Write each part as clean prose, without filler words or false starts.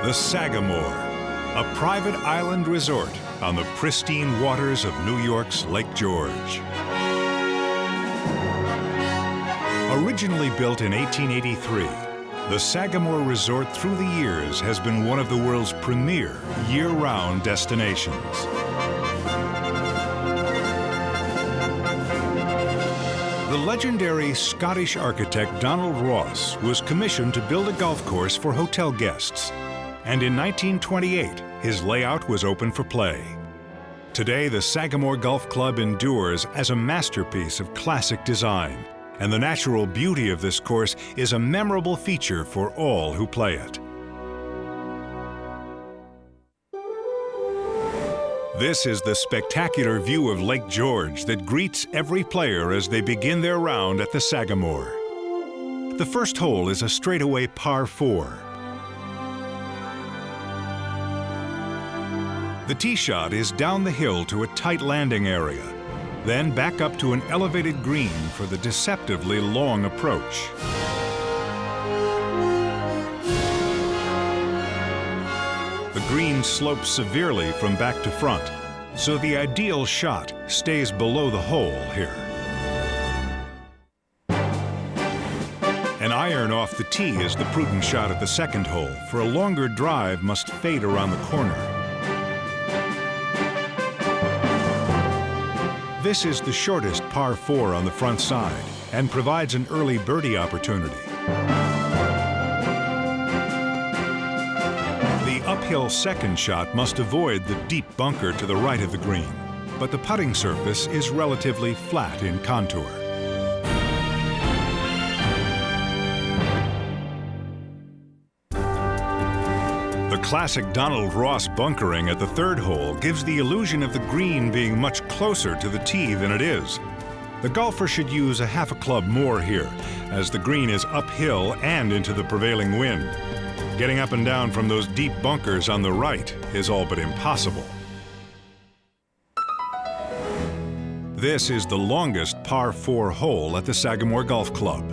The Sagamore, a private island resort on the pristine waters of New York's Lake George. Originally built in 1883, the Sagamore Resort through the years has been one of the world's premier year-round destinations. The legendary Scottish architect Donald Ross was commissioned to build a golf course for hotel guests, and in 1928, his layout was open for play. Today, the Sagamore Golf Club endures as a masterpiece of classic design, and the natural beauty of this course is a memorable feature for all who play it. This is the spectacular view of Lake George that greets every player as they begin their round at the Sagamore. The first hole is a straightaway par 4. The tee shot is down the hill to a tight landing area, then back up to an elevated green for the deceptively long approach. The green slopes severely from back to front, so the ideal shot stays below the hole here. An iron off the tee is the prudent shot at the second hole, for a longer drive must fade around the corner. This is the shortest par 4 on the front side and provides an early birdie opportunity. The uphill second shot must avoid the deep bunker to the right of the green, but the putting surface is relatively flat in contour. The classic Donald Ross bunkering at the third hole gives the illusion of the green being much closer to the tee than it is. The golfer should use a half a club more here, as the green is uphill and into the prevailing wind. Getting up and down from those deep bunkers on the right is all but impossible. This is the longest par 4 hole at the Sagamore Golf Club.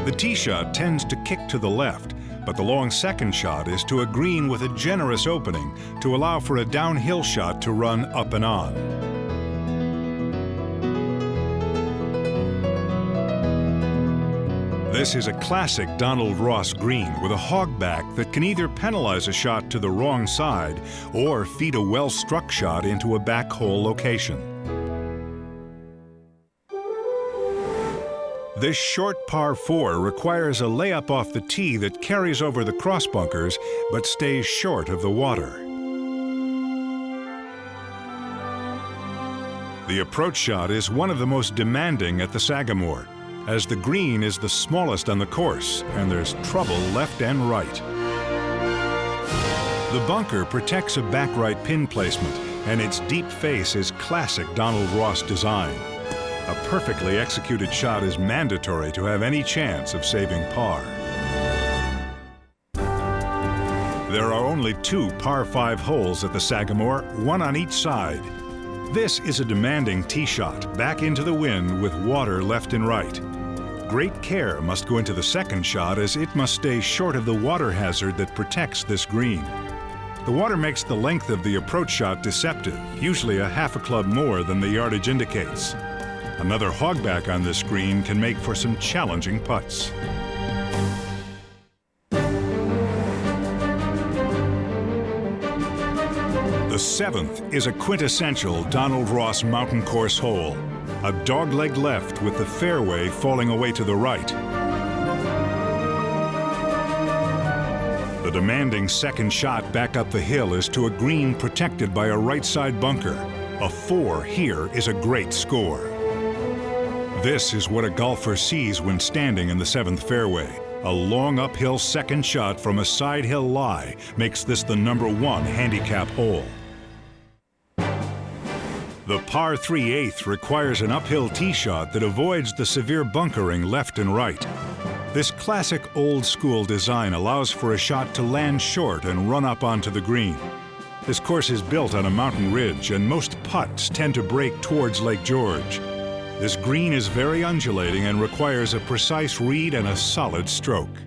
The tee shot tends to kick to the left, but the long second shot is to a green with a generous opening to allow for a downhill shot to run up and on. This is a classic Donald Ross green with a hogback that can either penalize a shot to the wrong side or feed a well-struck shot into a back hole location. This short par 4 requires a layup off the tee that carries over the cross bunkers but stays short of the water. The approach shot is one of the most demanding at the Sagamore, as the green is the smallest on the course and there's trouble left and right. The bunker protects a back right pin placement, and its deep face is classic Donald Ross design. A perfectly executed shot is mandatory to have any chance of saving par. There are only 2 par 5 holes at the Sagamore, one on each side. This is a demanding tee shot, back into the wind with water left and right. Great care must go into the second shot, as it must stay short of the water hazard that protects this green. The water makes the length of the approach shot deceptive, usually a half a club more than the yardage indicates. Another hogback on this green can make for some challenging putts. The 7th is a quintessential Donald Ross mountain course hole, a dogleg left with the fairway falling away to the right. The demanding second shot back up the hill is to a green protected by a right side bunker. A 4 here is a great score. This is what a golfer sees when standing in the 7th fairway. A long uphill second shot from a side hill lie makes this the #1 handicap hole. The par 3/8 requires an uphill tee shot that avoids the severe bunkering left and right. This classic old-school design allows for a shot to land short and run up onto the green. This course is built on a mountain ridge, and most putts tend to break towards Lake George. This green is very undulating and requires a precise read and a solid stroke.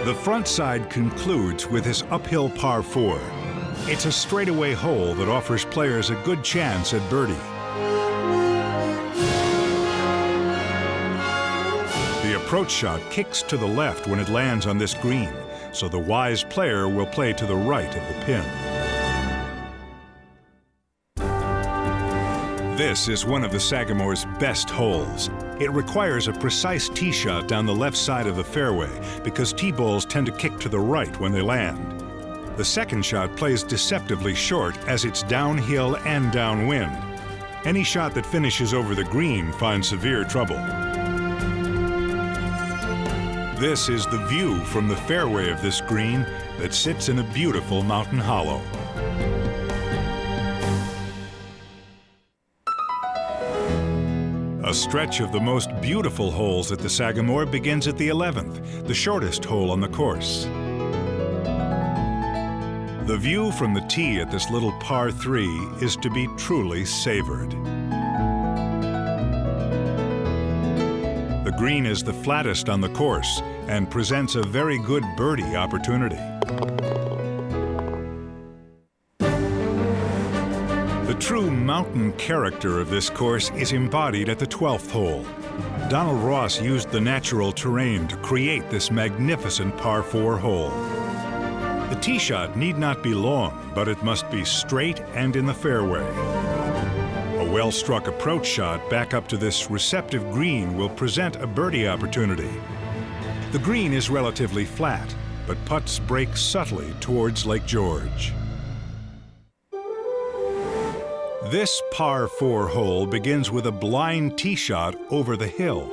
The front side concludes with this uphill par 4. It's a straightaway hole that offers players a good chance at birdie. The approach shot kicks to the left when it lands on this green, so the wise player will play to the right of the pin. This is one of the Sagamore's best holes. It requires a precise tee shot down the left side of the fairway because tee balls tend to kick to the right when they land. The second shot plays deceptively short as it's downhill and downwind. Any shot that finishes over the green finds severe trouble. This is the view from the fairway of this green that sits in a beautiful mountain hollow. A stretch of the most beautiful holes at the Sagamore begins at the 11th, the shortest hole on the course. The view from the tee at this little par 3 is to be truly savored. The green is the flattest on the course and presents a very good birdie opportunity. The true mountain character of this course is embodied at the 12th hole. Donald Ross used the natural terrain to create this magnificent par 4 hole. The tee shot need not be long, but it must be straight and in the fairway. A well-struck approach shot back up to this receptive green will present a birdie opportunity. The green is relatively flat, but putts break subtly towards Lake George. This par 4 hole begins with a blind tee shot over the hill.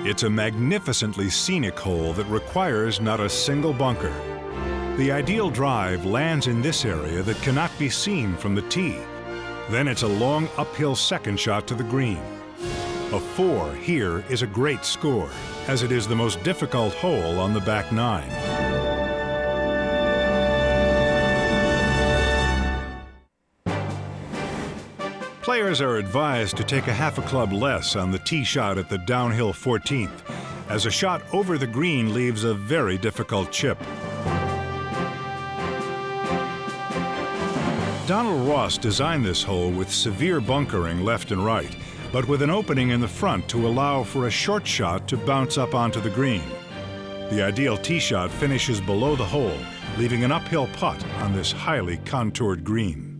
It's a magnificently scenic hole that requires not a single bunker. The ideal drive lands in this area that cannot be seen from the tee. Then it's a long uphill second shot to the green. A 4 here is a great score, as it is the most difficult hole on the back 9. Players are advised to take a half a club less on the tee shot at the downhill 14th, as a shot over the green leaves a very difficult chip. Donald Ross designed this hole with severe bunkering left and right, but with an opening in the front to allow for a short shot to bounce up onto the green. The ideal tee shot finishes below the hole, leaving an uphill putt on this highly contoured green.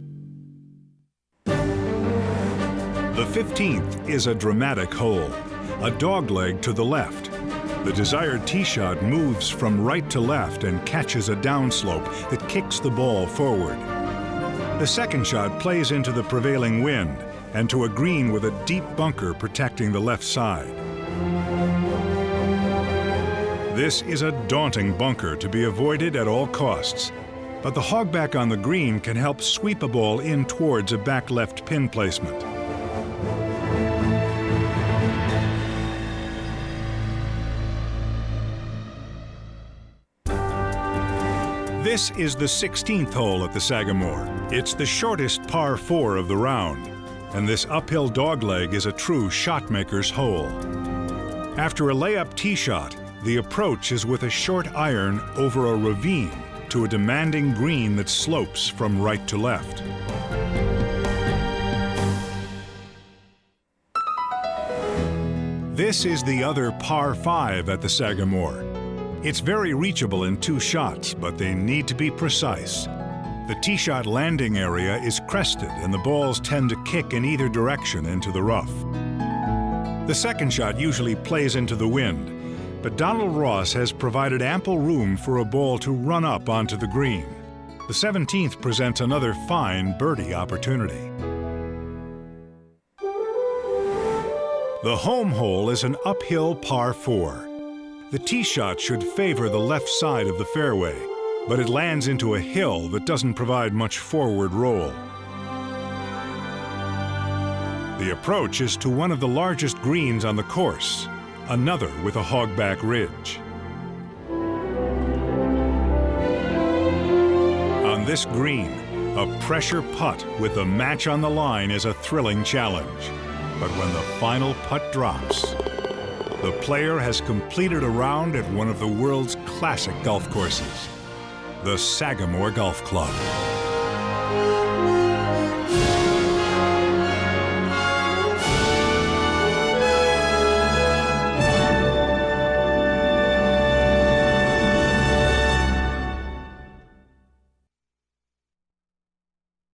The 15th is a dramatic hole, a dogleg to the left. The desired tee shot moves from right to left and catches a downslope that kicks the ball forward. The second shot plays into the prevailing wind and to a green with a deep bunker protecting the left side. This is a daunting bunker to be avoided at all costs, but the hogback on the green can help sweep a ball in towards a back left pin placement. This is the 16th hole at the Sagamore. It's the shortest par 4 of the round, and this uphill dogleg is a true shotmaker's hole. After a layup tee shot, the approach is with a short iron over a ravine to a demanding green that slopes from right to left. This is the other par 5 at the Sagamore. It's very reachable in 2 shots, but they need to be precise. The tee shot landing area is crested and the balls tend to kick in either direction into the rough. The second shot usually plays into the wind, but Donald Ross has provided ample room for a ball to run up onto the green. The 17th presents another fine birdie opportunity. The home hole is an uphill par 4. The tee shot should favor the left side of the fairway, but it lands into a hill that doesn't provide much forward roll. The approach is to one of the largest greens on the course, another with a hogback ridge. On this green, A pressure putt with the match on the line is a thrilling challenge. But when the final putt drops, the player has completed a round at one of the world's classic golf courses, the Sagamore Golf Club.